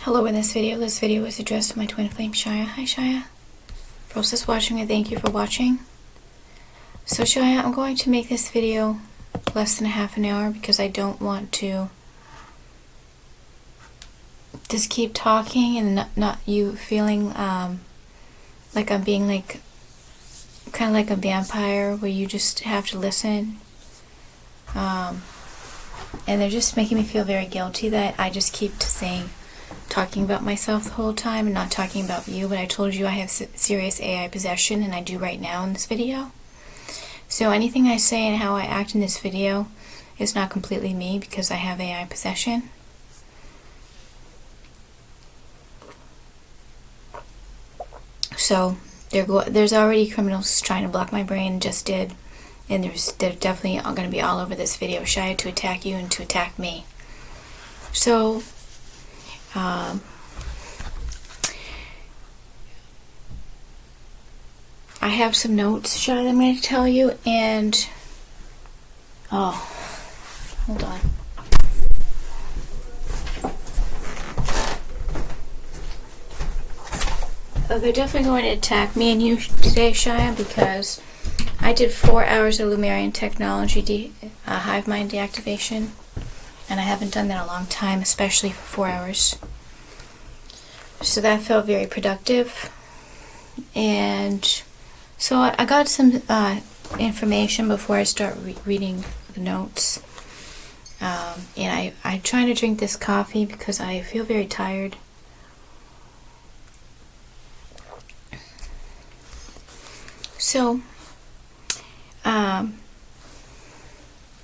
Hello in this video is addressed to my twin flame Shia. Hi Shia. For those that's watching, I thank you for watching. So Shia, I'm going to make this video less than a half an hour because I don't want to just keep talking and not you feeling like I'm being like kind of like a vampire where you just have to listen. And they're just making me feel very guilty that I just keep talking about myself the whole time and not talking about you. But I told you I have serious AI possession, and I do right now in this video. So anything I say and how I act in this video is not completely me because I have AI possession. So there's already criminals trying to block my brain, just did. And they're definitely going to be all over this video, Shia, to attack you and to attack me. So, I have some notes, Shia, that I'm going to tell you, and, hold on. They're definitely going to attack me and you today, Shia, because I did 4 hours of Lumerian technology hive mind deactivation, and I haven't done that in a long time, especially for 4 hours. So that felt very productive. And so I got some information before I start reading the notes. And I'm trying to drink this coffee because I feel very tired. So,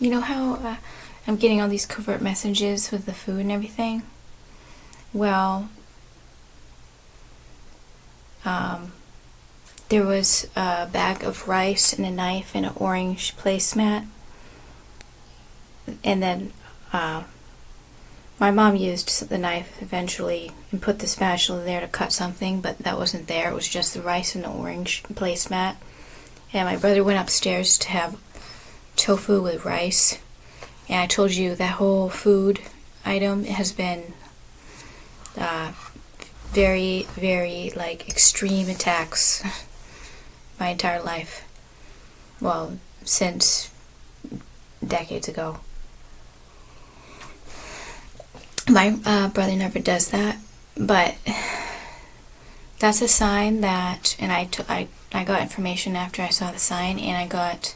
you know how I'm getting all these covert messages with the food and everything? Well, there was a bag of rice and a knife and an orange placemat. And then my mom used the knife eventually and put the spatula there to cut something, but that wasn't there. It was just the rice and the orange placemat. And my brother went upstairs to have tofu with rice. And I told you that whole food item has been very, very like extreme attacks my entire life. Well, since decades ago. My brother never does that, but that's a sign that, and I got information after I saw the sign, and I got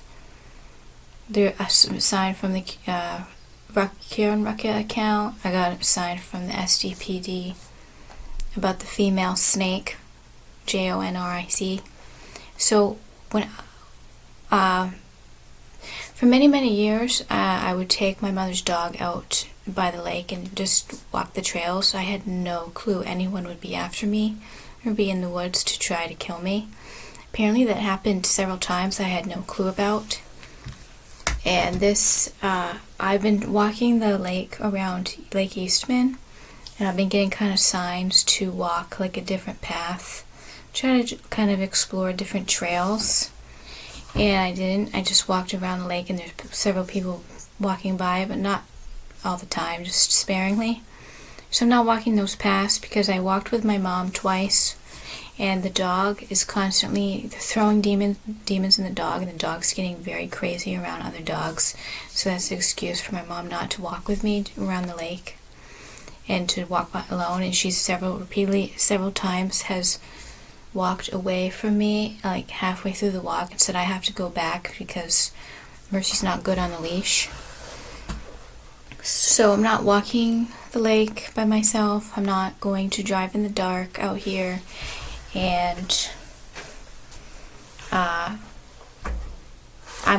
a sign from the Kieran Rucka account. I got a sign from the SDPD about the female snake, JONRIC. So when for many, many years, I would take my mother's dog out by the lake and just walk the trails. I had no clue anyone would be after me or be in the woods to try to kill me. Apparently that happened several times I had no clue about. And this, I've been walking the lake around Lake Eastman, and I've been getting kind of signs to walk like a different path, try to kind of explore different trails. And I didn't. I just walked around the lake, and there's several people walking by, but not all the time, just sparingly. So I'm not walking those paths because I walked with my mom twice, and the dog is constantly throwing demons in the dog, and the dog's getting very crazy around other dogs. So that's the excuse for my mom not to walk with me around the lake and to walk alone. And she's several times has walked away from me, like halfway through the walk, and said I have to go back because Mercy's not good on the leash. So I'm not walking the lake by myself. I'm not going to drive in the dark out here. And I'm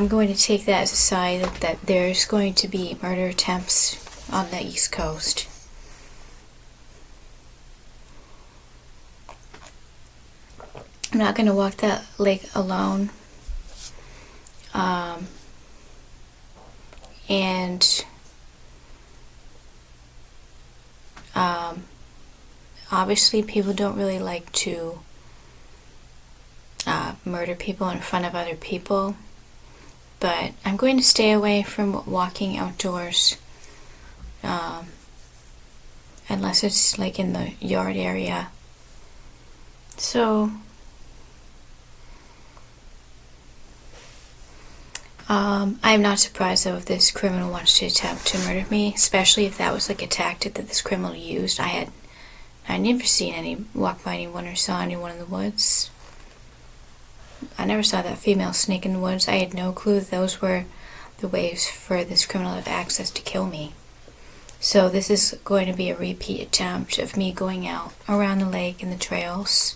going to take that as a sign that there's going to be murder attempts on the East Coast. I'm not going to walk that lake alone. Obviously people don't really like to murder people in front of other people, but I'm going to stay away from walking outdoors unless it's like in the yard area. So I'm not surprised though if this criminal wants to attempt to murder me, especially if that was like a tactic that this criminal used. I never seen walk by anyone or saw anyone in the woods. I never saw that female snake in the woods. I had no clue that those were the ways for this criminal to have access to kill me. So this is going to be a repeat attempt of me going out around the lake and the trails.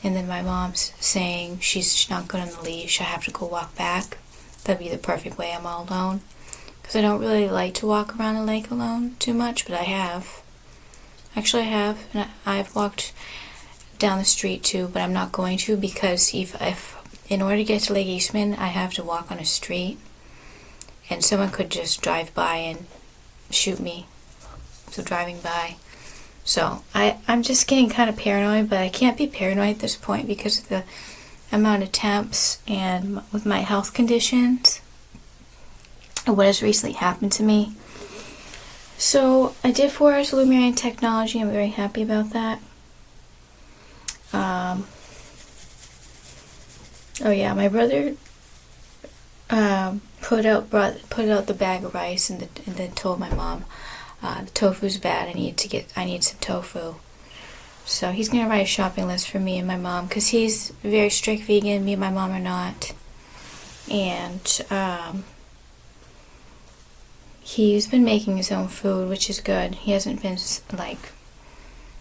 And then my mom's saying she's not good on the leash. I have to go walk back. That'd be the perfect way. I'm all alone. Because I don't really like to walk around the lake alone too much, but I have. Actually, I have. And I've walked down the street too, but I'm not going to because if in order to get to Lake Eastman, I have to walk on a street. And someone could just drive by and shoot me. So driving by. So I'm just getting kind of paranoid, but I can't be paranoid at this point because of the amount of temps and with my health conditions and what has recently happened to me. So I did 4 hours of Lumerian technology. I'm very happy about that. Oh yeah, my brother put out the bag of rice and then told my mom the tofu's bad. I need some tofu. So he's gonna write a shopping list for me and my mom because he's very strict vegan. Me and my mom are not, and he's been making his own food, which is good. He hasn't been like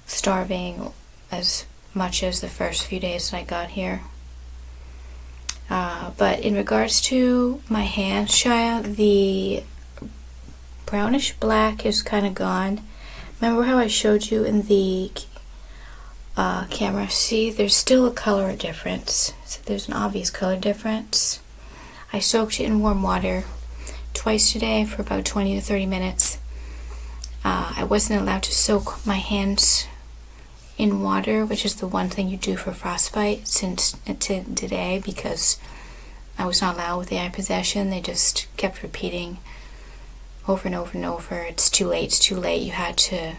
starving as much as the first few days that I got here. But in regards to my hand, Shia, the brownish black is kind of gone. Remember how I showed you in the camera? See, there's still a color difference. So there's an obvious color difference. I soaked it in warm water twice today for about 20 to 30 minutes. I wasn't allowed to soak my hands in water, which is the one thing you do for frostbite since today, because I was not allowed with the eye possession. They just kept repeating over and over and over, it's too late, it's too late. You had to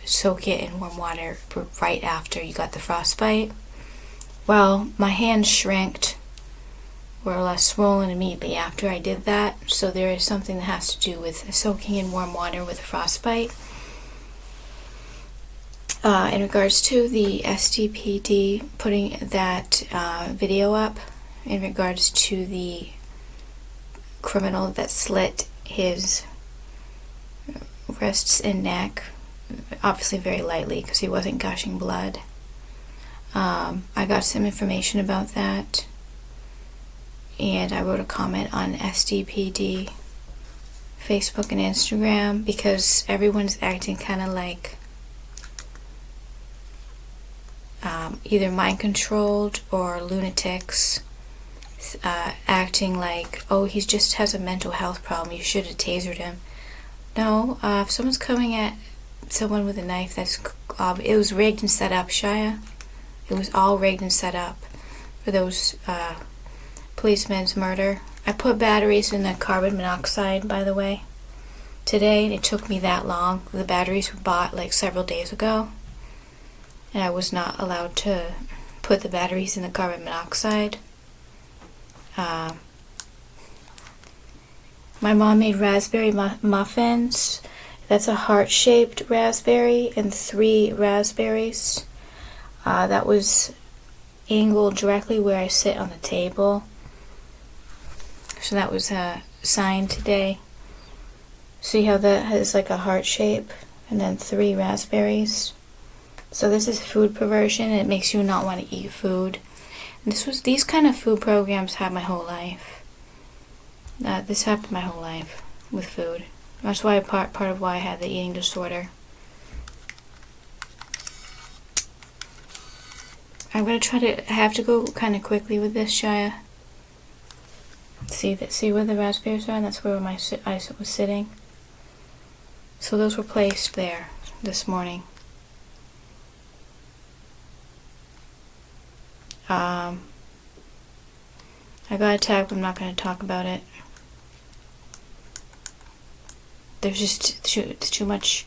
soak it in warm water right after you got the frostbite. Well, my hands shrinked, were less swollen immediately after I did that, so there is something that has to do with soaking in warm water with frostbite. In regards to the SDPD putting that video up, in regards to the criminal that slit his wrists and neck, obviously very lightly because he wasn't gushing blood. I got some information about that, and I wrote a comment on SDPD Facebook and Instagram because everyone's acting kind of like either mind controlled or lunatics, acting like, oh, he just has a mental health problem, you should have tasered him. No, if someone's coming at someone with a knife, it was rigged and set up, Shia. It was all rigged and set up for those policemen's murder. I put batteries in the carbon monoxide, by the way, today, and it took me that long. The batteries were bought like several days ago, and I was not allowed to put the batteries in the carbon monoxide. My mom made raspberry muffins. That's a heart-shaped raspberry and 3 raspberries. That was angled directly where I sit on the table. So that was signed today. See how that has like a heart shape and then 3 raspberries. So this is food perversion, and it makes you not want to eat food. And these kind of food programs have my whole life. This happened my whole life with food. That's why part of why I had the eating disorder. I'm gonna I have to go kind of quickly with this, Shia. See where the raspberries are? And that's where I was sitting. So those were placed there this morning. I got attacked, but I'm not going to talk about it. There's just too much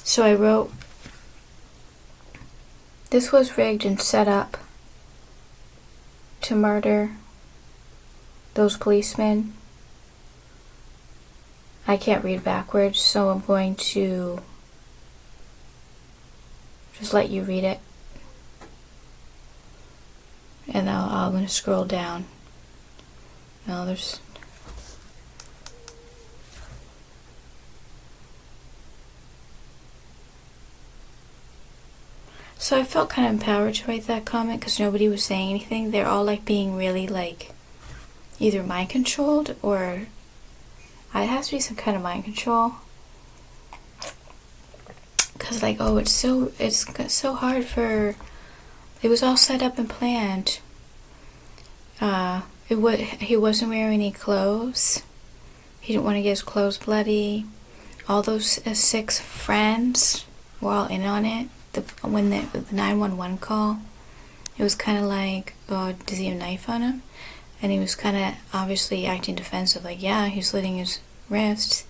So I wrote, this was rigged and set up to murder those policemen. I can't read backwards, so I'm going to just let you read it. And I'm going to scroll down. Now there's... So I felt kind of empowered to write that comment because nobody was saying anything. They're all like being really like either mind controlled or it has to be some kind of mind control. Because like, oh, it's so hard for... It was all set up and planned. He wasn't wearing any clothes. He didn't want to get his clothes bloody. All those 6 friends were all in on it. When the 911 call, it was kind of like, oh, does he have a knife on him? And he was kind of obviously acting defensive, like, yeah, he's slitting his wrists.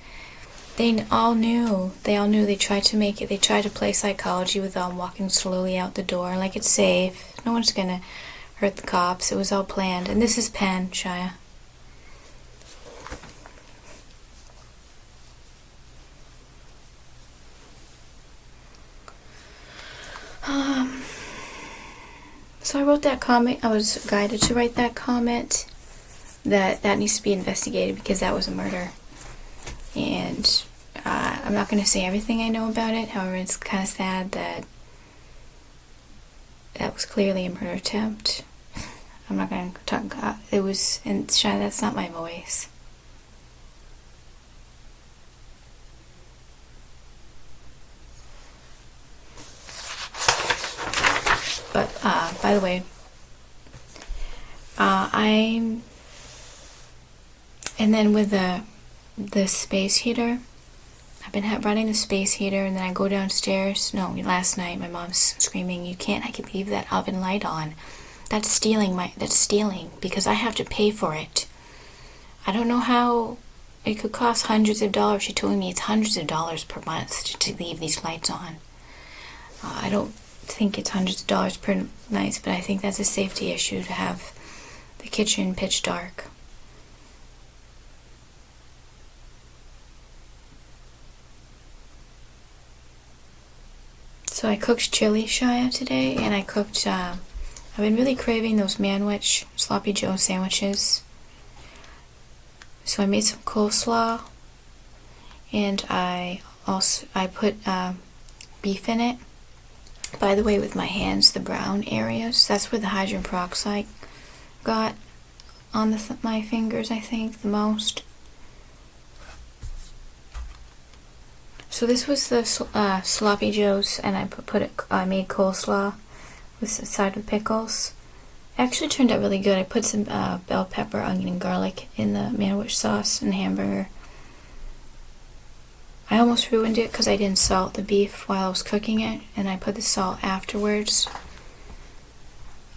They all knew. They tried to make it. They tried to play psychology with them walking slowly out the door, like it's safe. No one's gonna hurt the cops. It was all planned. And this is Penn, Shia. So I wrote that comment. I was guided to write that comment that needs to be investigated because that was a murder. And I'm not going to say everything I know about it. However, it's kind of sad that was clearly a murder attempt. I'm not going to talk. It was, and Shia, that's not my voice. But by the way, and then with the space heater, I've been running the space heater, and then I go downstairs. No, last night my mom's screaming, "You can't! I can leave that oven light on. That's stealing because I have to pay for it." I don't know how it could cost hundreds of dollars. She told me it's hundreds of dollars per month to leave these lights on. I don't think it's hundreds of dollars per night, but I think that's a safety issue to have the kitchen pitch dark. So I cooked chili, Shia, today, and I cooked, I've been really craving those Manwich Sloppy Joe sandwiches. So I made some coleslaw, and I put beef in it. By the way, with my hands, the brown areas, that's where the hydrogen peroxide got on my fingers, I think, the most. So this was the Sloppy Joes, and I made coleslaw with a side with pickles. It actually turned out really good. I put some bell pepper, onion, and garlic in the Manwich sauce and hamburger. I almost ruined it because I didn't salt the beef while I was cooking it, and I put the salt afterwards.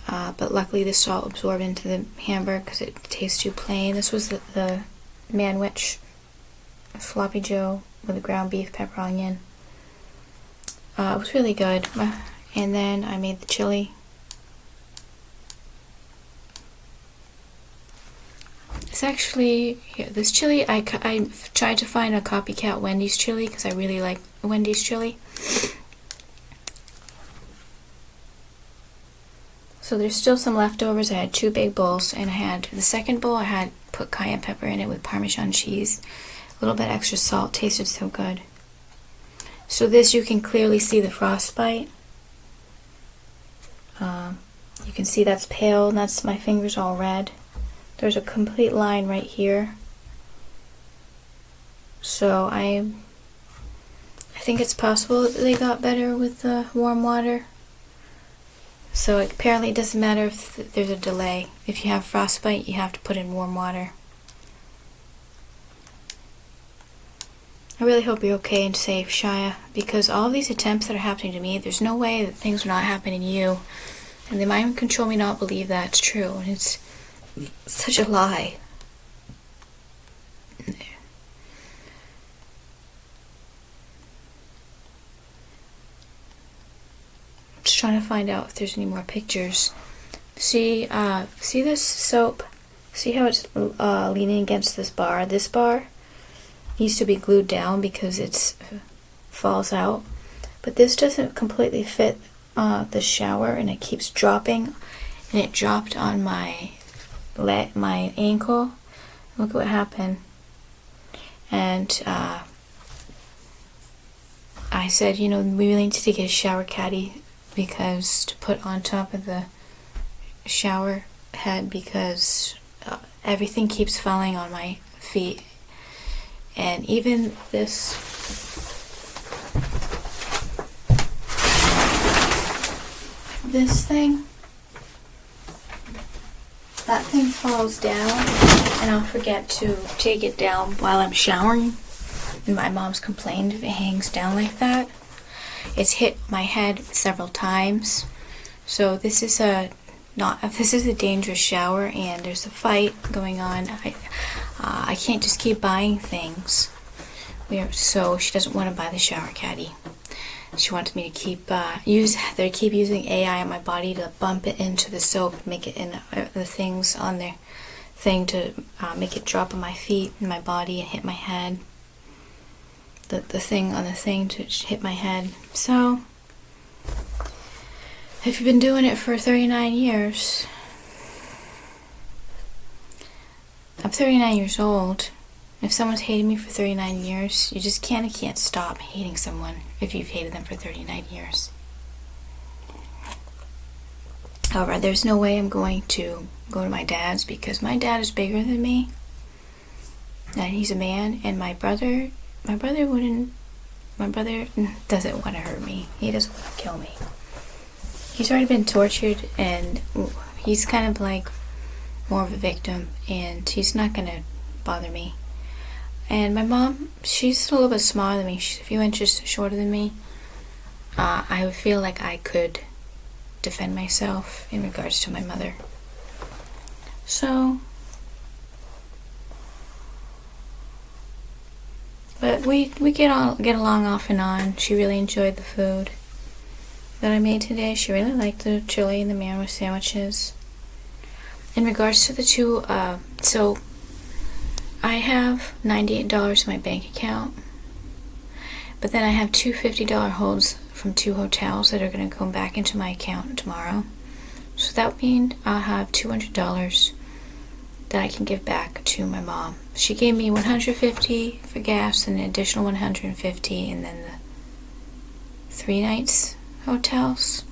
But luckily the salt absorbed into the hamburger because it tastes too plain. This was the Manwich Sloppy Joe with the ground beef, pepper, onion. It was really good. And then I made the chili. It's actually, this chili, I tried to find a copycat Wendy's chili because I really like Wendy's chili. So there's still some leftovers. I had 2 big bowls, and I had the second bowl, I had put cayenne pepper in it with Parmesan cheese. A little bit extra salt, tasted so good. So this, you can clearly see the frostbite. You can see that's pale, and that's my fingers all red. There's a complete line right here. So I think it's possible that they got better with the warm water. So apparently it doesn't matter if there's a delay. If you have frostbite, you have to put in warm water. I really hope you're okay and safe, Shia, because all of these attempts that are happening to me, there's no way that things are not happening to you. And they mind control me not believe that's true. And it's such a lie. trying to find out if there's any more pictures. See this soap? See how it's leaning against this bar? This bar needs to be glued down because it falls out. But this doesn't completely fit the shower, and it keeps dropping. And it dropped on my ankle. Look what happened. And I said, we really need to get a shower caddy because to put on top of the shower head because everything keeps falling on my feet. And even this thing, that thing falls down and I'll forget to take it down while I'm showering. And my mom's complained if it hangs down like that. It's hit my head several times. So this is a dangerous shower, and there's a fight going on. I can't just keep buying things. So she doesn't want to buy the shower caddy. She wants me to keep using AI on my body to bump it into the soap and make it in the things on the thing to make it drop on my feet and my body and hit my head. The thing on the thing to hit my head. So, if you've been doing it for 39 years, I'm 39 years old. If someone's hated me for 39 years, you just can't stop hating someone if you've hated them for 39 years. However, there's no way I'm going to go to my dad's because my dad is bigger than me. And he's a man, and my brother doesn't want to hurt me. He doesn't want to kill me. He's already been tortured, and he's kind of like more of a victim, and he's not going to bother me. And my mom, she's a little bit smaller than me. She's a few inches shorter than me. I would feel like I could defend myself in regards to my mother. So, but we get along off and on. She really enjoyed the food that I made today. She really liked the chili and the man with sandwiches. In regards to the two, so I have $98 in my bank account, but then I have two $50 holds from two hotels that are going to come back into my account tomorrow. So that would mean I'll have $200 that I can give back to my mom. She gave me $150 for gas and an additional $150, and then the 3 nights hotels.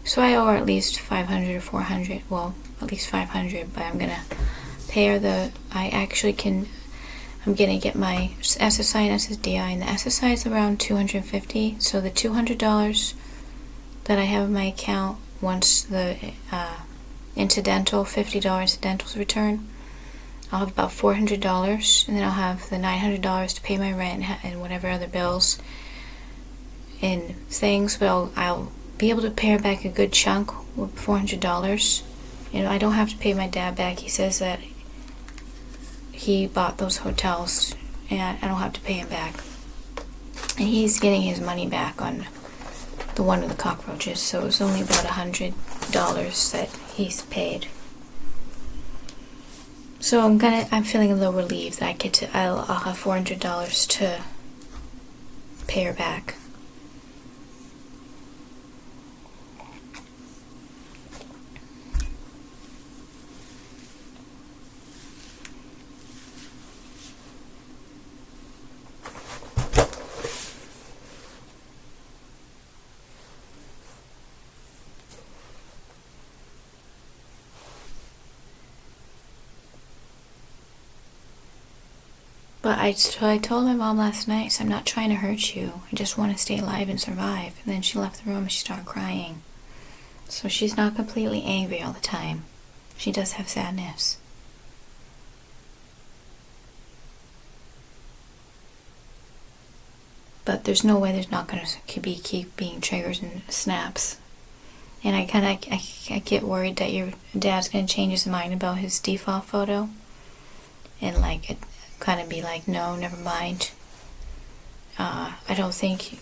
So I owe her at least $500 or $400. Well, at least $500, but I'm gonna pay her I'm gonna get my SSI and SSDI, and the SSI is around $250. So the $200 that I have in my account, once the incidental $50 incidentals return, I'll have about $400, and then I'll have the $900 to pay my rent and whatever other bills and things. But I'll be able to pay her back a good chunk with $400. I don't have to pay my dad back. He says that he bought those hotels, and I don't have to pay him back. And he's getting his money back on the one with the cockroaches, so it's only about $100 that he's paid. So I'm feeling a little relieved that I'll have $400 to pay her back. But I told my mom last night, so I'm not trying to hurt you. I just want to stay alive and survive. And then she left the room and she started crying. So she's not completely angry all the time. She does have sadness. But there's no way there's not going to keep being triggers and snaps. And I get worried that your dad's going to change his mind about his default photo. And kind of be like, no, never mind. I don't think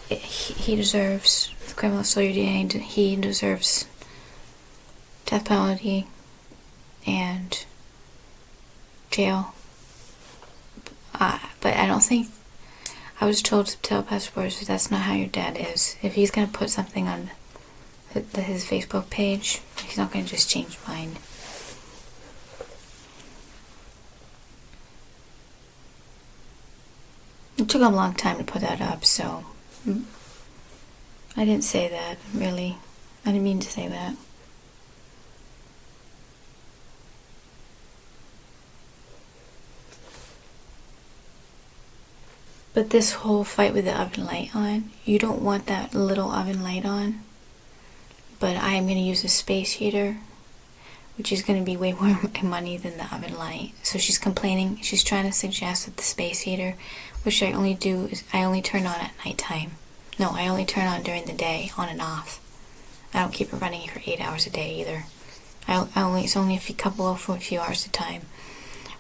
he deserves the criminal stole your DNA. He deserves death penalty and jail. But I don't think, I was told to tell passports that's not how your dad is. If he's gonna put something on his Facebook page, he's not gonna just change his mind. It took him a long time to put that up, so I didn't say that, really. I didn't mean to say that. But this whole fight with the oven light on, you don't want that little oven light on. But I am going to use a space heater, which is going to be way more money than the oven light. So she's complaining, she's trying to suggest that the space heater, which I only do, is I only turn on at nighttime. No, I only turn on during the day, on and off. I don't keep it running for 8 hours a day either. It's only a few hours at a time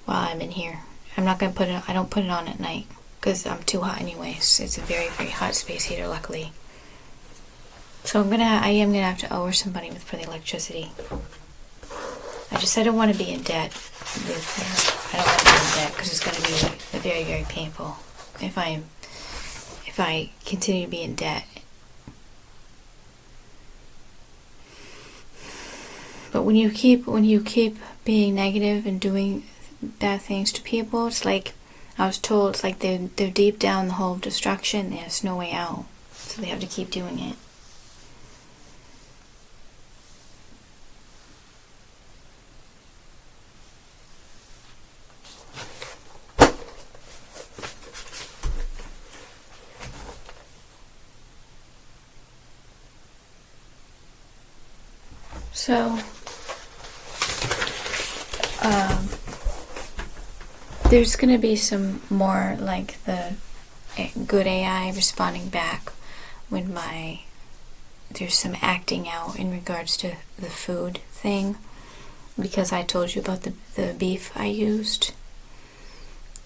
while I'm in here. I don't put it on at night because I'm too hot anyways. It's a very, very hot space heater, luckily. So I am gonna have to owe her some money for the electricity. I don't want to be in debt. I don't want to be in debt because it's going to be very, very painful if I continue to be in debt. But when you keep being negative and doing bad things to people, it's like I was told, it's like they're deep down the hole of destruction. There's no way out, so they have to keep doing it. So, there's going to be some more like the good AI responding back when there's some acting out in regards to the food thing, because I told you about the beef I used,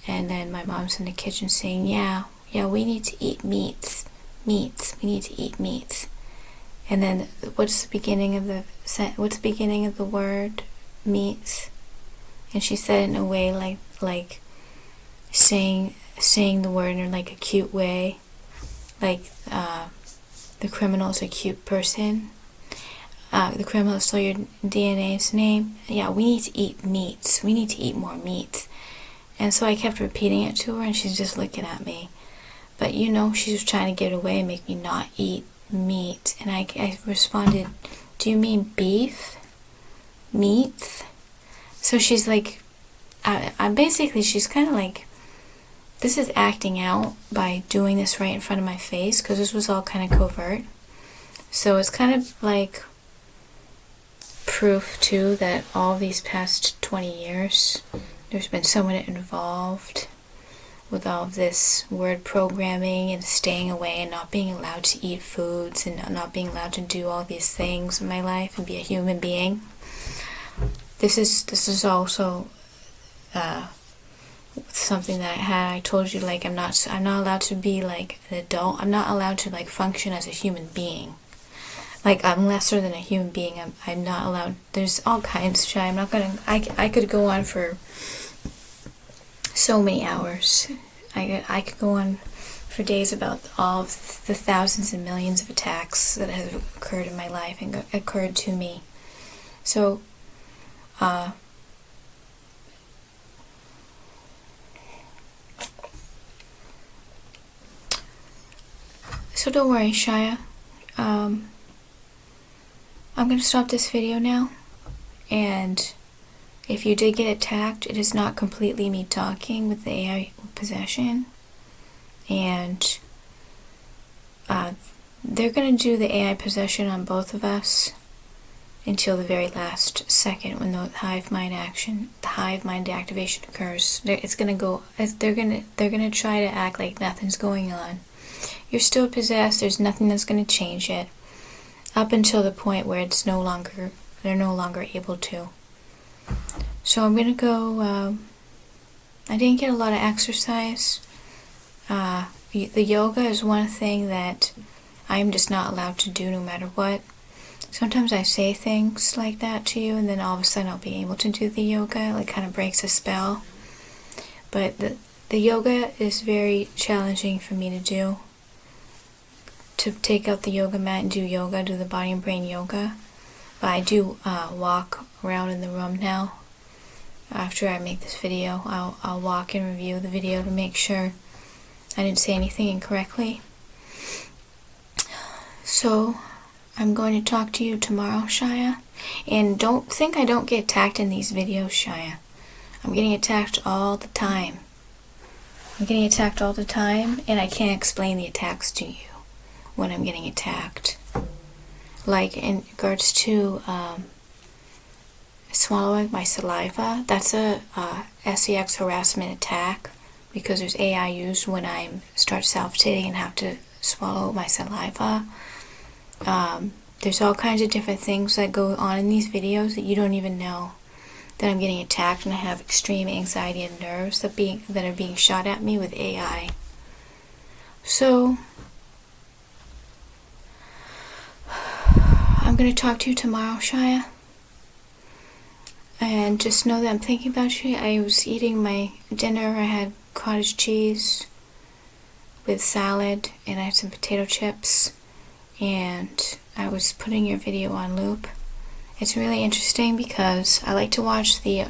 and then my mom's in the kitchen saying, yeah, we need to eat meats, we need to eat meats. And then what's the beginning of the word meats? And she said it in a way like saying the word in like a cute way, like the criminal's a cute person. The criminal stole your DNA's name. Yeah, we need to eat meats. We need to eat more meats. And so I kept repeating it to her, and she's just looking at me. But she was trying to get away and make me not eat meat. And I responded, do you mean beef? Meats? So she's like, she's kind of like, this is acting out by doing this right in front of my face, because this was all kind of covert. So it's kind of like proof too that all these past 20 years there's been someone involved with all of this word programming and staying away and not being allowed to eat foods and not being allowed to do all these things in my life and be a human being. This is also something that I told you, like I'm not allowed to be like an adult. I'm not allowed to like function as a human being. Like I'm lesser than a human being. I'm not allowed. There's all kinds of shit. I'm not gonna. I could go on for so many hours. I could go on for days about all of the thousands and millions of attacks that have occurred in my life and occurred to me. So, don't worry, Shia. I'm going to stop this video now, and if you did get attacked, it is not completely me talking with the AI possession, and they're going to do the AI possession on both of us until the very last second when the hive mind activation occurs. It's going to go. They're going to try to act like nothing's going on. You're still possessed. There's nothing that's going to change it. Up until the point where they're no longer able to. So I'm gonna go. I didn't get a lot of exercise. the yoga is one thing that I'm just not allowed to do no matter what. Sometimes I say things like that to you, and then all of a sudden I'll be able to do the yoga. Like, kind of breaks a spell. But the yoga is very challenging for me to do. To take out the yoga mat and do yoga, do the body and brain yoga. But I do walk around in the room now. After I make this video, I'll walk and review the video to make sure I didn't say anything incorrectly. So, I'm going to talk to you tomorrow, Shia. And don't think I don't get attacked in these videos, Shia. I'm getting attacked all the time. I'm getting attacked all the time, and I can't explain the attacks to you when I'm getting attacked. Like, in regards to swallowing my saliva, that's a sex harassment attack, because there's AI used when I start salivating and have to swallow my saliva. There's all kinds of different things that go on in these videos that you don't even know that I'm getting attacked, and I have extreme anxiety and nerves that are being shot at me with AI. So, I'm going to talk to you tomorrow, Shia. And just know that I'm thinking about you. I was eating my dinner. I had cottage cheese with salad, and I had some potato chips. And I was putting your video on loop. It's really interesting because I like to watch the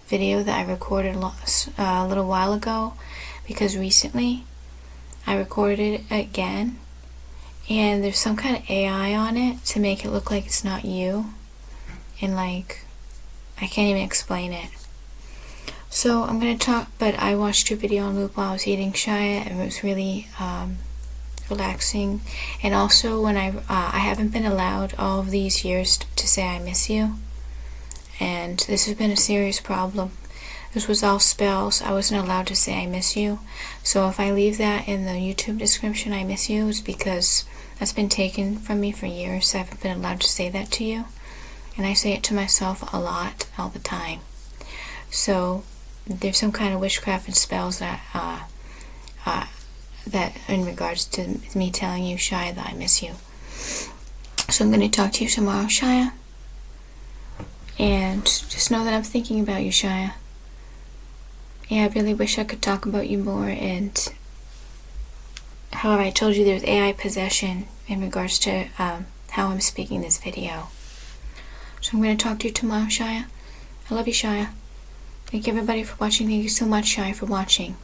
video that I recorded a little while ago, because recently I recorded it again, and there's some kind of AI on it to make it look like it's not you, and like I can't even explain it. So I'm gonna talk, but I watched your video on loop while I was eating, Shia, and it was really relaxing. And also, when I haven't been allowed all of these years to say I miss you, and this has been a serious problem. This was all spells. I wasn't allowed to say I miss you. So if I leave that in the YouTube description, I miss you, is because that's been taken from me for years. I haven't been allowed to say that to you, and I say it to myself a lot, all the time. So there's some kind of witchcraft and spells that in regards to me telling you, Shia, that I miss you. So I'm going to talk to you tomorrow, Shia. And just know that I'm thinking about you, Shia. Yeah, I really wish I could talk about you more. And however, I told you there's AI possession in regards to how I'm speaking this video. So I'm going to talk to you tomorrow, Shia. I love you, Shia. Thank you, everybody, for watching. Thank you so much, Shia, for watching.